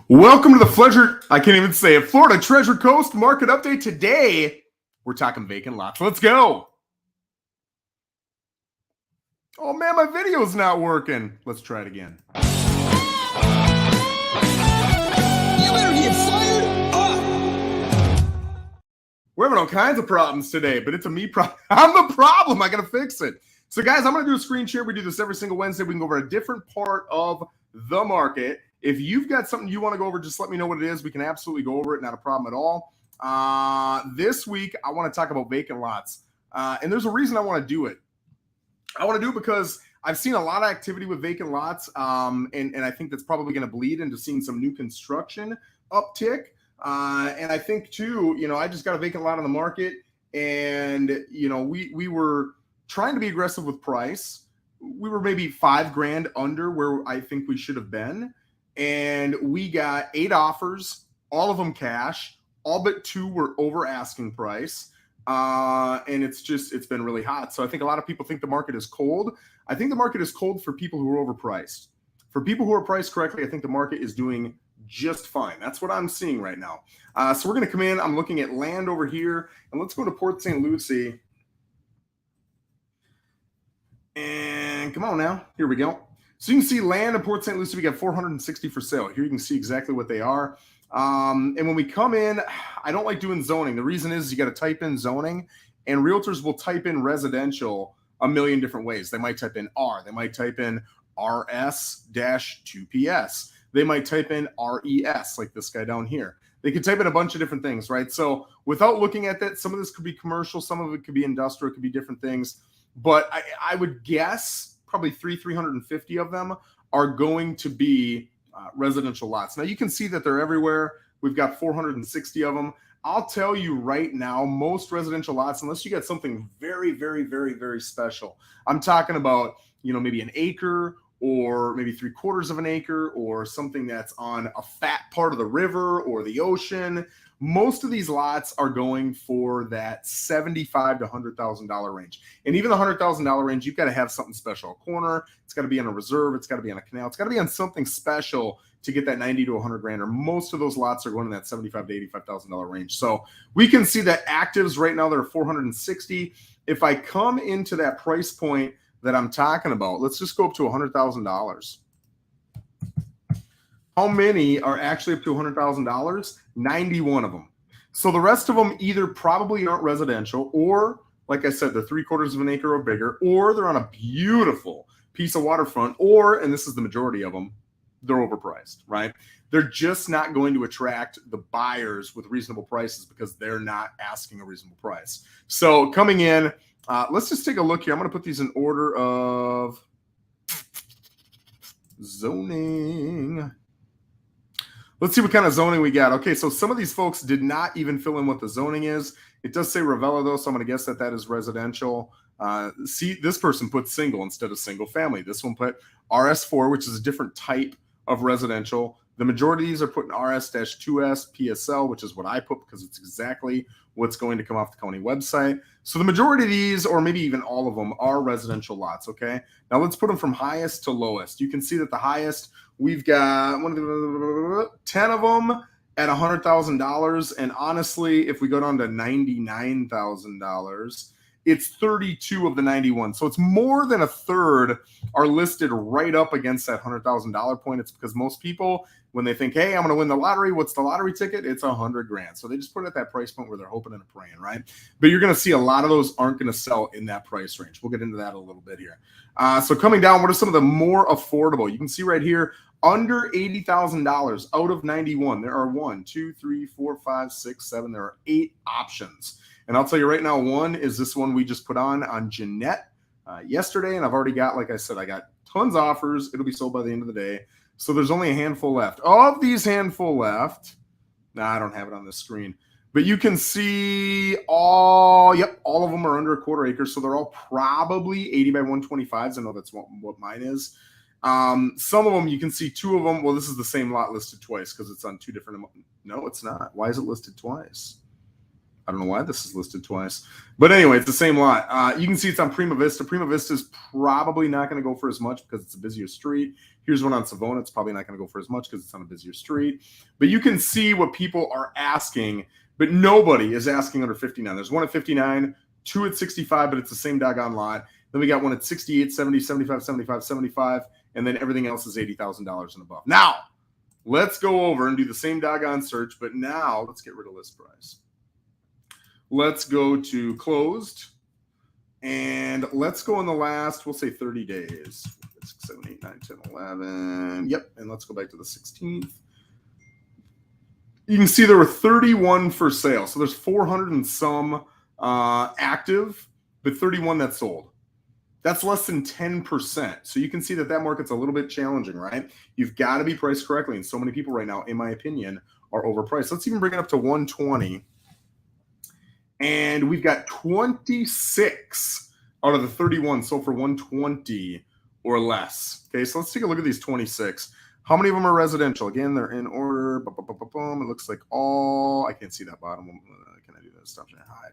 Welcome to the I can't even say it, Florida Treasure Coast Market Update. Today, we're talking vacant lots. Let's go. Oh man, my video's not working. Let's try it again. You better get fired up. We're having all kinds of problems today, but it's a me problem. I'm the problem. I gotta fix it. So guys, I'm gonna do a screen share. We do this every single Wednesday. We can go over a different part of the market. If you've got something you want to go over, just let me know what it is. We can absolutely go over it. Not a problem at all. This week, I want to talk about vacant lots. And there's a reason I want to do it. I want to do it because I've seen a lot of activity with vacant lots. And I think that's probably going to bleed into seeing some new construction uptick. And I think, too, I just got a vacant lot on the market. And, we were trying to be aggressive with price. We were maybe $5,000 under where I think we should have been. And we got 8 offers, all of them cash, all but 2 were over asking price. And it's been really hot. So I think a lot of people think the market is cold. I think the market is cold for people who are overpriced. For people who are priced correctly, I think the market is doing just fine. That's what I'm seeing right now. So we're going to come in. I'm looking at land over here. And let's go to Port St. Lucie. And come on now. Here we go. So you can see land in Port St. Lucie, we got 460 for sale. Here you can see exactly what they are. And when we come in, I don't like doing zoning. The reason is you got to type in zoning, and realtors will type in residential a million different ways. They might type in R. They might type in RS-2PS. They might type in RES, like this guy down here. They could type in a bunch of different things, right? So without looking at that, some of this could be commercial, some of it could be industrial, it could be different things. But I would guess probably 350 of them are going to be residential lots. Now you can see that they're everywhere. We've got 460 of them. I'll tell you right now, most residential lots, unless you got something very, very, very, very special, I'm talking about, maybe an acre or maybe 3/4 of an acre or something that's on a fat part of the river or the ocean. Most of these lots are going for that $75,000 to $100,000 range. And even the $100,000 range, you've got to have something special. A corner, it's got to be on a reserve, it's got to be on a canal, it's got to be on something special to get that 90 to 100 grand, or most of those lots are going in that $75,000 to $85,000 range. So we can see that actives right now, they're 460. If I come into that price point that I'm talking about, let's just go up to $100,000. How many are actually up to $100,000? 91 of them. So the rest of them either probably aren't residential, or, like I said, they're 3/4 of an acre or bigger, or they're on a beautiful piece of waterfront, or, and this is the majority of them, they're overpriced, right? They're just not going to attract the buyers with reasonable prices because they're not asking a reasonable price. So coming in, let's just take a look here. I'm going to put these in order of zoning. Let's see what kind of zoning we got. Okay, so some of these folks did not even fill in what the zoning is. It does say Ravella, though, so I'm going to guess that is residential. See, this person put single instead of single family. This one put RS4, which is a different type of residential. The majority of these are putting RS-2S, PSL, which is what I put because it's exactly what's going to come off the county website. So the majority of these, or maybe even all of them, are residential lots, okay? Now let's put them from highest to lowest. You can see that the highest, we've got 10 of them at $100,000. And honestly, if we go down to $99,000, it's 32 of the 91. So it's more than a third are listed right up against that $100,000 point. It's because most people, when they think, hey, I'm going to win the lottery, what's the lottery ticket? It's $100,000. So they just put it at that price point where they're hoping and praying, right? But you're going to see a lot of those aren't going to sell in that price range. We'll get into that a little bit here. So coming down, what are some of the more affordable? You can see right here, under $80,000 out of 91, there are 1, 2, 3, 4, 5, 6, 7. There are 8 options. And I'll tell you right now, one is this one we just put on Jeanette yesterday. And I've already got, like I said, I got tons of offers. It'll be sold by the end of the day. So there's only a handful left. Of these handful left, I don't have it on the screen, but you can see all of them are under a 1/4 acre. So they're all probably 80 by 125s. I know that's what mine is. Some of them, you can see 2 of them. Well, this is the same lot listed twice because it's on 2 different. No, it's not. Why is it listed twice? I don't know why this is listed twice. But anyway, it's the same lot. You can see it's on Prima Vista. Prima Vista is probably not going to go for as much because it's a busier street. Here's one on Savona. It's probably not going to go for as much because it's on a busier street. But you can see what people are asking, but nobody is asking under 59. There's one at 59, two at 65, but it's the same doggone lot. Then we got one at 68, 70, 75, 75, 75, and then everything else is $80,000 and above. Now, let's go over and do the same doggone search, but now let's get rid of list price. Let's go to closed, and let's go in the last, we'll say 30 days. 6, 7, 8, 9, 10, 11. Yep, and let's go back to the 16th. You can see there were 31 for sale. So there's 400 and some active, but 31 that sold. That's less than 10%. So you can see that market's a little bit challenging, right? You've got to be priced correctly. And so many people right now, in my opinion, are overpriced. Let's even bring it up to 120. And we've got 26 out of the 31 sold for 120 or less. Okay, so let's take a look at these 26. How many of them are residential? Again, they're in order. It looks like all, I can't see that bottom one. Can I do that? Stop trying to hide.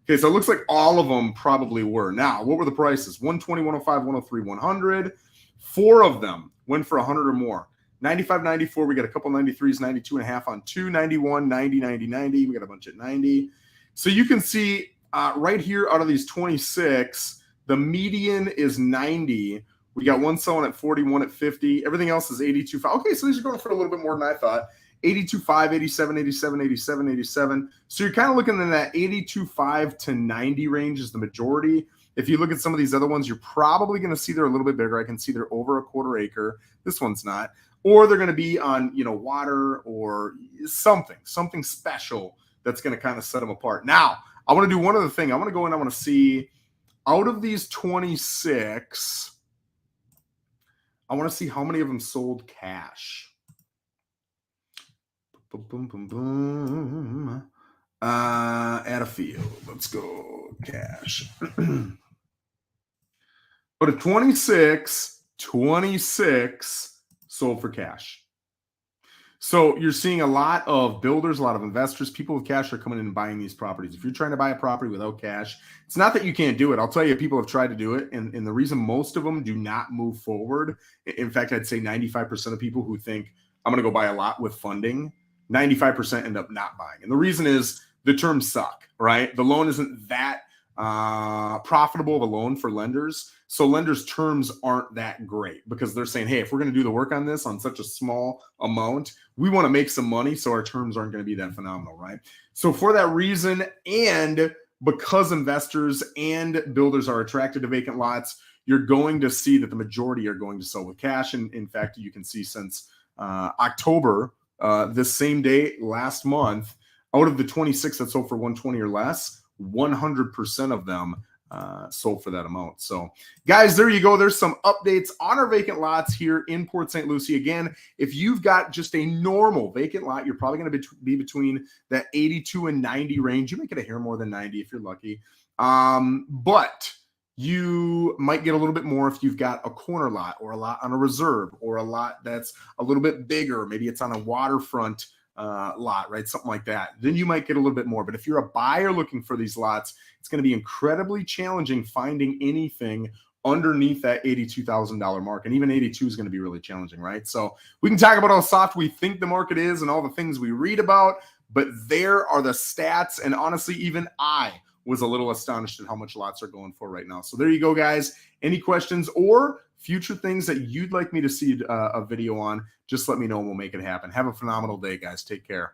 Okay, so it looks like all of them probably were. Now, what were the prices? 120, 105, 103, 100. 4 of them went for 100 or more. 95, 94, we got a couple 93s, 92 and a half on 2, 91, 90, 90, 90. We got a bunch at 90. So you can see right here out of these 26, the median is 90. We got one selling at 41 at 50. Everything else is 82.5. Okay, so these are going for a little bit more than I thought. 82.5, 87, 87, 87, 87. So you're kind of looking in that 82.5 to 90 range is the majority. If you look at some of these other ones, you're probably going to see they're a little bit bigger. I can see they're over a quarter acre. This one's not. Or they're going to be on, water or something special that's going to kind of set them apart. Now, I want to do one other thing. I want to go in, I want to see out of these 26, I want to see how many of them sold cash. Boom, boom, boom, boom. Add a field. Let's go cash. But at 26 sold for cash. So you're seeing a lot of builders, a lot of investors, people with cash are coming in and buying these properties. If you're trying to buy a property without cash, it's not that you can't do it. I'll tell you, people have tried to do it. And the reason most of them do not move forward, in fact, I'd say 95% of people who think I'm going to go buy a lot with funding, 95% end up not buying. And the reason is the terms suck, right? The loan isn't that profitable of a loan for lenders. So lenders' terms aren't that great because they're saying, hey, if we're going to do the work on this on such a small amount, we want to make some money. So our terms aren't going to be that phenomenal, right? So for that reason, and because investors and builders are attracted to vacant lots, you're going to see that the majority are going to sell with cash. And in fact, you can see since October, this same day last month, out of the 26 that sold for 120 or less, 100% of them sold for that amount. So guys, there you go. There's some updates on our vacant lots here in Port St. Lucie. Again, if you've got just a normal vacant lot, you're probably going to be between that 82 and 90 range. You might get a hair more than 90 if you're lucky. But you might get a little bit more if you've got a corner lot or a lot on a reserve or a lot that's a little bit bigger. Maybe it's on a waterfront lot, right? Something like that. Then you might get a little bit more. But if you're a buyer looking for these lots, it's going to be incredibly challenging finding anything underneath that $82,000 mark. And even 82 is going to be really challenging, right? So we can talk about how soft we think the market is and all the things we read about, but there are the stats. And honestly, even I was a little astonished at how much lots are going for right now. So there you go, guys. Any questions or future things that you'd like me to see a video on, just let me know and we'll make it happen. Have a phenomenal day, guys. Take care.